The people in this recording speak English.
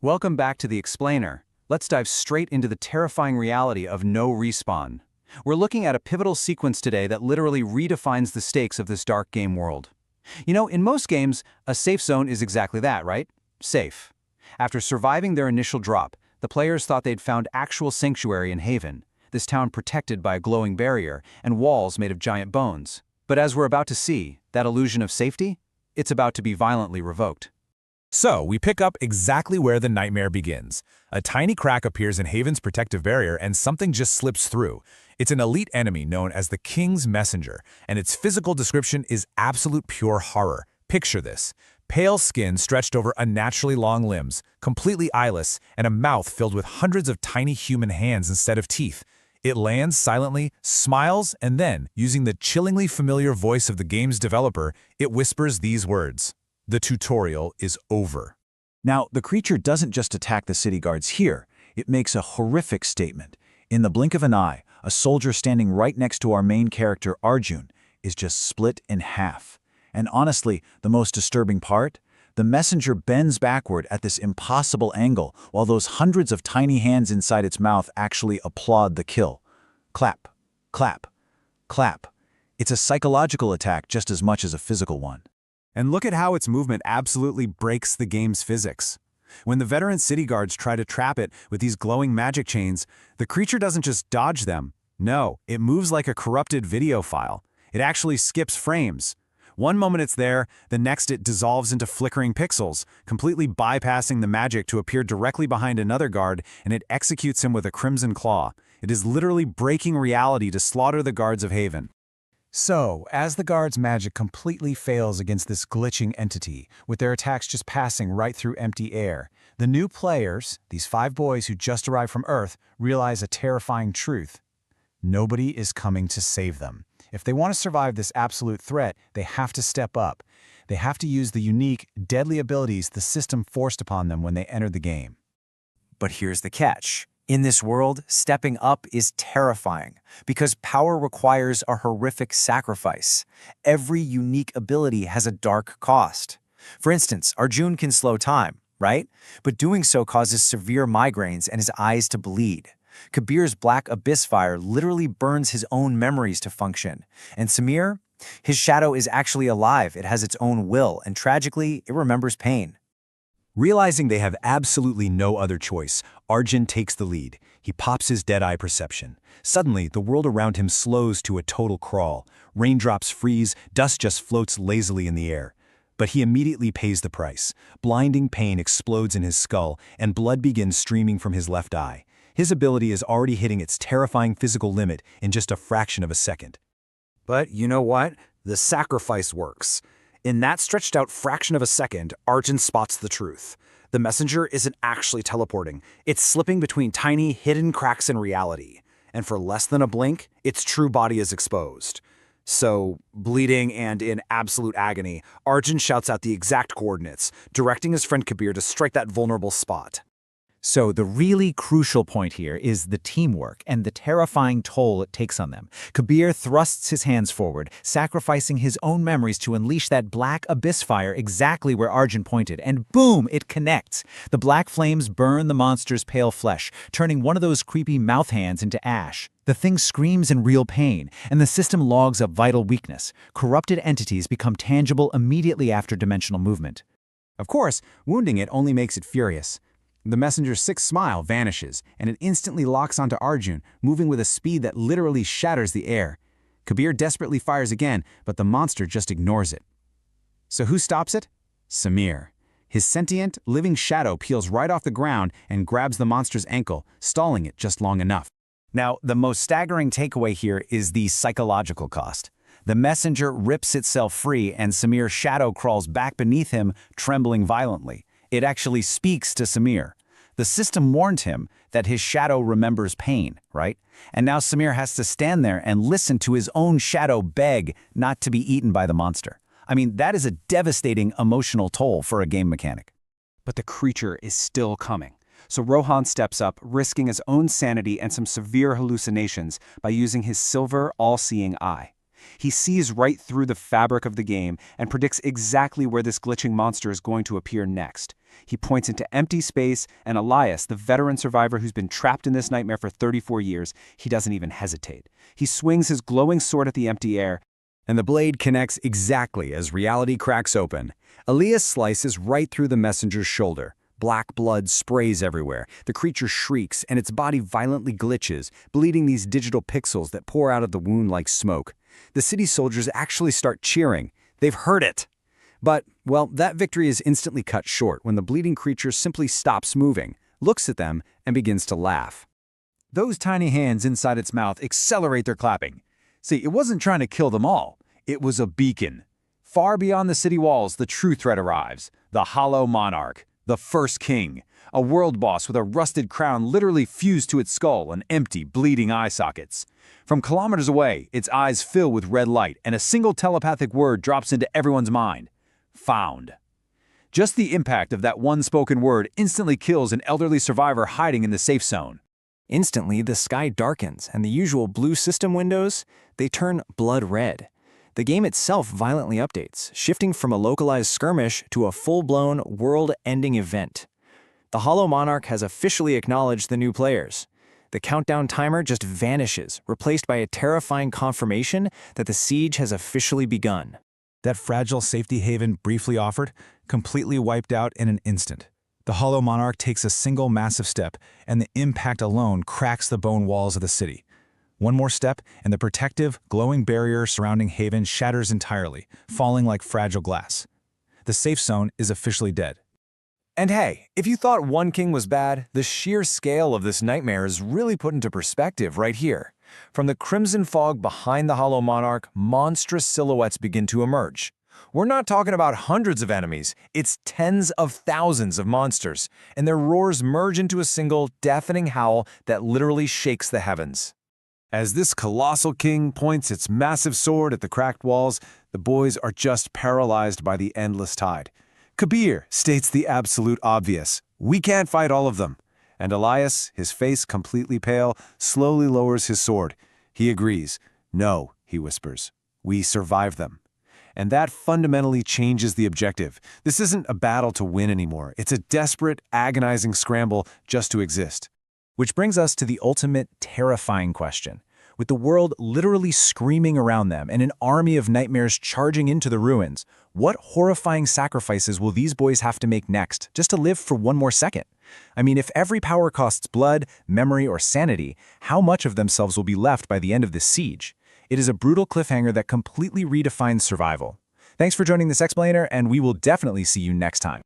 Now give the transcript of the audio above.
Welcome back to The Explainer. Let's dive straight into the terrifying reality of no respawn. We're looking at a pivotal sequence today that literally redefines the stakes of this dark game world. In most games, a safe zone is exactly that, right? Safe. After surviving their initial drop, the players thought they'd found actual sanctuary in Haven, this town protected by a glowing barrier and walls made of giant bones. But as we're about to see, that illusion of safety? It's about to be violently revoked. So, we pick up exactly where the nightmare begins. A tiny crack appears in Haven's protective barrier and something just slips through. It's an elite enemy known as the King's Messenger, and its physical description is absolute pure horror. Picture this: pale skin stretched over unnaturally long limbs, completely eyeless, and a mouth filled with hundreds of tiny human hands instead of teeth. It lands silently, smiles, and then, using the chillingly familiar voice of the game's developer, it whispers these words: "The tutorial is over." Now, the creature doesn't just attack the city guards here. It makes a horrific statement. In the blink of an eye, a soldier standing right next to our main character, Arjun, is just split in half. And honestly, the most disturbing part? The messenger bends backward at this impossible angle while those hundreds of tiny hands inside its mouth actually applaud the kill. Clap, clap, clap. It's a psychological attack just as much as a physical one. And look at how its movement absolutely breaks the game's physics. When the veteran city guards try to trap it with these glowing magic chains, the creature doesn't just dodge them. No, it moves like a corrupted video file. It actually skips frames. One moment it's there, the next it dissolves into flickering pixels, completely bypassing the magic to appear directly behind another guard, and it executes him with a crimson claw. It is literally breaking reality to slaughter the guards of Haven. So, as the guards' magic completely fails against this glitching entity, with their attacks just passing right through empty air, the new players, these 5 boys who just arrived from Earth, realize a terrifying truth. Nobody is coming to save them. If they want to survive this absolute threat, they have to step up. They have to use the unique, deadly abilities the system forced upon them when they entered the game. But here's the catch. In this world, stepping up is terrifying because power requires a horrific sacrifice. Every unique ability has a dark cost. For instance, Arjun can slow time, right? But doing so causes severe migraines and his eyes to bleed. Kabir's Black Abyss Fire literally burns his own memories to function. And Samir? His shadow is actually alive. It has its own will, and tragically, it remembers pain. Realizing they have absolutely no other choice, Arjun takes the lead. He pops his dead-eye perception. Suddenly, the world around him slows to a total crawl. Raindrops freeze, dust just floats lazily in the air. But he immediately pays the price. Blinding pain explodes in his skull, and blood begins streaming from his left eye. His ability is already hitting its terrifying physical limit in just a fraction of a second. But you know what? The sacrifice works. In that stretched-out fraction of a second, Arjun spots the truth. The messenger isn't actually teleporting. It's slipping between tiny, hidden cracks in reality. And for less than a blink, its true body is exposed. So, bleeding and in absolute agony, Arjun shouts out the exact coordinates, directing his friend Kabir to strike that vulnerable spot. So the really crucial point here is the teamwork and the terrifying toll it takes on them. Kabir thrusts his hands forward, sacrificing his own memories to unleash that Black Abyss Fire exactly where Arjun pointed, and boom, it connects. The black flames burn the monster's pale flesh, turning one of those creepy mouth hands into ash. The thing screams in real pain, and the system logs a vital weakness. Corrupted entities become tangible immediately after dimensional movement. Of course, wounding it only makes it furious. The messenger's sick smile vanishes, and it instantly locks onto Arjun, moving with a speed that literally shatters the air. Kabir desperately fires again, but the monster just ignores it. So who stops it? Samir. His sentient, living shadow peels right off the ground and grabs the monster's ankle, stalling it just long enough. Now, the most staggering takeaway here is the psychological cost. The messenger rips itself free, and Samir's shadow crawls back beneath him, trembling violently. It actually speaks to Samir. The system warned him that his shadow remembers pain, right? And now Samir has to stand there and listen to his own shadow beg not to be eaten by the monster. I mean, that is a devastating emotional toll for a game mechanic. But the creature is still coming. So Rohan steps up, risking his own sanity and some severe hallucinations by using his silver, all-seeing eye. He sees right through the fabric of the game and predicts exactly where this glitching monster is going to appear next. He points into empty space, and Elias, the veteran survivor who's been trapped in this nightmare for 34 years, he doesn't even hesitate. He swings his glowing sword at the empty air, And the blade connects exactly as reality cracks open. Elias slices right through the messenger's shoulder. Black blood sprays everywhere. The creature shrieks, and its body violently glitches, bleeding these digital pixels that pour out of the wound like smoke. The city soldiers actually start cheering. They've heard it. But, well, that victory is instantly cut short when the bleeding creature simply stops moving, looks at them, and begins to laugh. Those tiny hands inside its mouth accelerate their clapping. See, it wasn't trying to kill them all. It was a beacon. Far beyond the city walls, the true threat arrives. The Hollow Monarch, the First King, a world boss with a rusted crown literally fused to its skull and empty, bleeding eye sockets. From kilometers away, its eyes fill with red light, and a single telepathic word drops into everyone's mind. Found. Just the impact of that one spoken word instantly kills an elderly survivor hiding in the safe zone. Instantly, the sky darkens, and the usual blue system windows, they turn blood red. The game itself violently updates, shifting from a localized skirmish to a full-blown, world-ending event. The Hollow Monarch has officially acknowledged the new players. The countdown timer just vanishes, replaced by a terrifying confirmation that the siege has officially begun. That fragile safety haven briefly offered, completely wiped out in an instant. The Hollow Monarch takes a single massive step, and the impact alone cracks the bone walls of the city. One more step, and the protective, glowing barrier surrounding Haven shatters entirely, falling like fragile glass. The safe zone is officially dead. And hey, if you thought One King was bad, the sheer scale of this nightmare is really put into perspective right here. From the crimson fog behind the Hollow Monarch, monstrous silhouettes begin to emerge. We're not talking about hundreds of enemies, it's tens of thousands of monsters, and their roars merge into a single, deafening howl that literally shakes the heavens. As this colossal king points its massive sword at the cracked walls, the boys are just paralyzed by the endless tide. Kabir states the absolute obvious. We can't fight all of them. And Elias, his face completely pale, slowly lowers his sword. He agrees. No, he whispers. We survive them. And that fundamentally changes the objective. This isn't a battle to win anymore. It's a desperate, agonizing scramble just to exist. Which brings us to the ultimate terrifying question. With the world literally screaming around them and an army of nightmares charging into the ruins, what horrifying sacrifices will these boys have to make next just to live for one more second? I mean, if every power costs blood, memory, or sanity, how much of themselves will be left by the end of this siege? It is a brutal cliffhanger that completely redefines survival. Thanks for joining this explainer, and we will definitely see you next time.